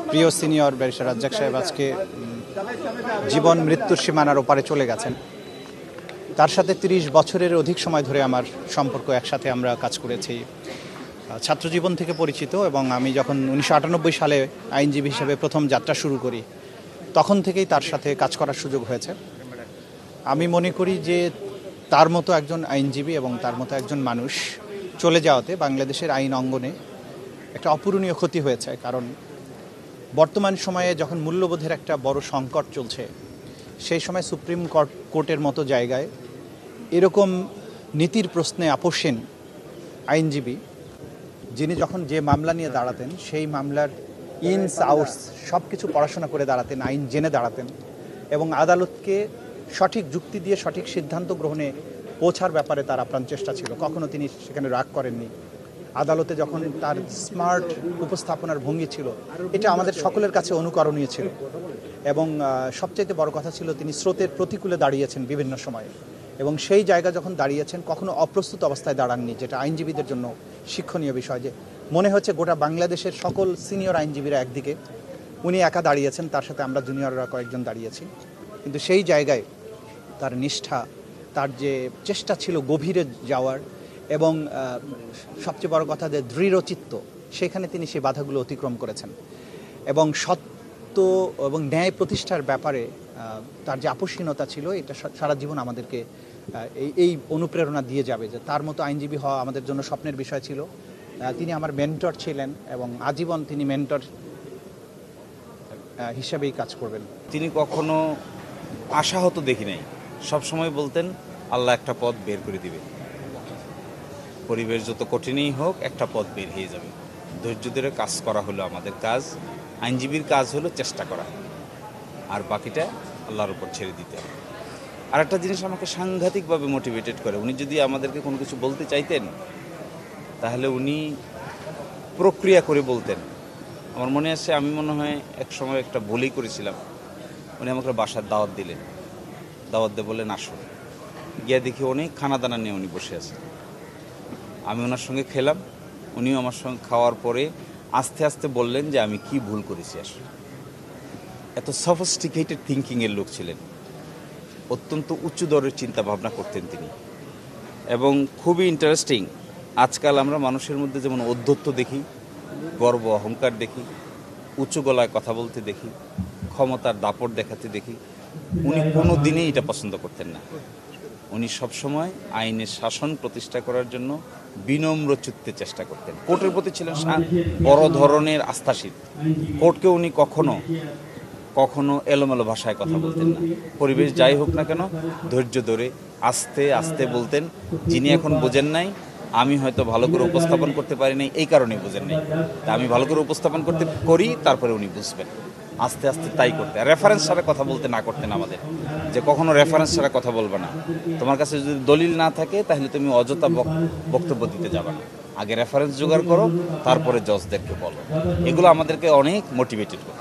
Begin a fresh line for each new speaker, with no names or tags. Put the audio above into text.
প্রিয় senior barrister Razzak সাহেব আজকে জীবন মৃত্যুর সীমানার ওপারে চলে গেছেন। তার সাথে ৩০ বছরের অধিক সময় ধরে আমার সম্পর্ক, একসাথে আমরা কাজ করেছি, ছাত্রজীবন থেকে পরিচিত। এবং আমি যখন ১৯৯৮ সালে আইনজীবী হিসেবে প্রথম যাত্রা শুরু করি, তখন থেকেই তার সাথে কাজ করার সুযোগ হয়েছে। আমি মনে করি যে তার মতো একজন আইনজীবী এবং তার মতো একজন মানুষ চলে যাওয়াতে বাংলাদেশের আইন অঙ্গনে একটা অপূরণীয় ক্ষতি হয়েছে। কারণ বর্তমান সময়ে যখন মূল্যবোধের একটা বড় সংকট চলছে, সেই সময় সুপ্রিম কোর্টের মতো জায়গায় এরকম নীতির প্রশ্নে আপোষহীন আইনজীবী, যিনি যখন যে মামলা নিয়ে দাঁড়াতেন, সেই মামলার ইনস আউটস সব কিছু পড়াশোনা করে দাঁড়াতেন, আইন জেনে দাঁড়াতেন এবং আদালতকে সঠিক যুক্তি দিয়ে সঠিক সিদ্ধান্ত গ্রহণে পৌঁছার ব্যাপারে তার আপ্রাণ চেষ্টা ছিল। কখনো তিনি সেখানে রাগ করেননি। আদালতে যখন তার স্মার্ট উপস্থাপনার ভঙ্গি ছিল, এটা আমাদের সকলের কাছে অনুকরণীয় ছিল। এবং সবচেয়ে বড় কথা ছিল, তিনি স্রোতের প্রতিকূলে দাঁড়িয়েছেন বিভিন্ন সময়ে, এবং সেই জায়গা যখন দাঁড়িয়েছেন কখনো অপ্রস্তুত অবস্থায় দাঁড়াননি, যেটা আইনজীবীদের জন্য শিক্ষণীয় বিষয়। যে মনে হচ্ছে গোটা বাংলাদেশের সকল সিনিয়র আইনজীবীরা একদিকে, উনি একা দাঁড়িয়েছেন, তার সাথে আমরা জুনিয়ররা কয়েকজন দাঁড়িয়েছি। কিন্তু সেই জায়গায় তার নিষ্ঠা, তার যে চেষ্টা ছিল গভীরে যাওয়ার, এবং সবচেয়ে বড় কথা যে দৃঢ়চিত্ত, সেখানে তিনি সেই বাধাগুলো অতিক্রম করেছেন। এবং সত্য এবং ন্যায় প্রতিষ্ঠার ব্যাপারে তার যে আপোষহীনতা ছিল, এটা সারা জীবন আমাদেরকে এই অনুপ্রেরণা দিয়ে যাবে যে তার মতো আইনজীবী হওয়া আমাদের জন্য স্বপ্নের বিষয় ছিল। তিনি আমার মেন্টর ছিলেন এবং আজীবন তিনি মেন্টর হিসেবেই কাজ করবেন।
তিনি কখনো আশাহত দেখি নাই, সবসময় বলতেন আল্লাহ একটা পথ বের করে দিবে, পরিবেশ যত কঠিনই হোক একটা পথ বের হয়ে যাবে। ধৈর্য ধরে কাজ করা হলো আমাদের কাজ। আইনজীবীর কাজ হলো চেষ্টা করা, আর বাকিটা আল্লাহর উপর ছেড়ে দিতে হবে। আর একটা জিনিস আমাকে সাংঘাতিকভাবে মোটিভেটেড করে, উনি যদি আমাদেরকে কোনো কিছু বলতে চাইতেন তাহলে উনি প্রক্রিয়া করে বলতেন। আমার মনে আছে, আমি মনে হয় এক সময় একটা বলেই করেছিলাম, উনি আমাকে বাসার দাওয়াত দিলেন, দাওয়াত দিয়ে বললেন আসুন। গিয়ে দেখি অনেক খানা দানা নিয়ে উনি বসে আছেন। আমি ওনার সঙ্গে খেলাম, উনিও আমার সঙ্গে খাওয়ার পরে আস্তে আস্তে বললেন যে আমি কি ভুল করেছি। আসলে এত সফিস্টিকেটেড থিঙ্কিংয়ের লোক ছিলেন, অত্যন্ত উচ্চ দরের চিন্তা ভাবনা করতেন তিনি। এবং খুবই ইন্টারেস্টিং, আজকাল আমরা মানুষের মধ্যে যেমন ঔদ্ধত্য দেখি, গর্ব অহংকার দেখি, উঁচু গলায় কথা বলতে দেখি, ক্ষমতার দাপট দেখাতে দেখি, উনি কোনো দিনই এটা পছন্দ করতেন না। উনি সবসময় আইনের শাসন প্রতিষ্ঠা করার জন্য বিনম্র চিত্তে চেষ্টা করতেন। কোর্টের প্রতি ছিলেন বড় ধরনের আস্থাশীল। কোর্টকে উনি কখনো এলোমেলো ভাষায় কথা বলতেন না। পরিবেশ যাই হোক না কেন, ধৈর্য ধরে আস্তে আস্তে বলতেন। যিনি এখন বোঝেন নাই, আমি হয়তো ভালো করে উপস্থাপন করতে পারি নাই, এই কারণেই বোঝেন নাই। তা আমি ভালো করে উপস্থাপন করি, তারপরে উনি বুঝবেন। আস্তে আস্তে তাই করতে, রেফারেন্স ছাড়া কথা বলতে না করতেন আমাদের, যে কখনো রেফারেন্স ছাড়া কথা বলবে না। তোমার কাছে যদি দলিল না থাকে তাহলে তুমি অযথা বক্তব্য দিতে যাবে না, আগে রেফারেন্স জোগাড় করো, তারপরে জজদেরকে বলো। এগুলো আমাদেরকে অনেক মোটিভেটেড করে।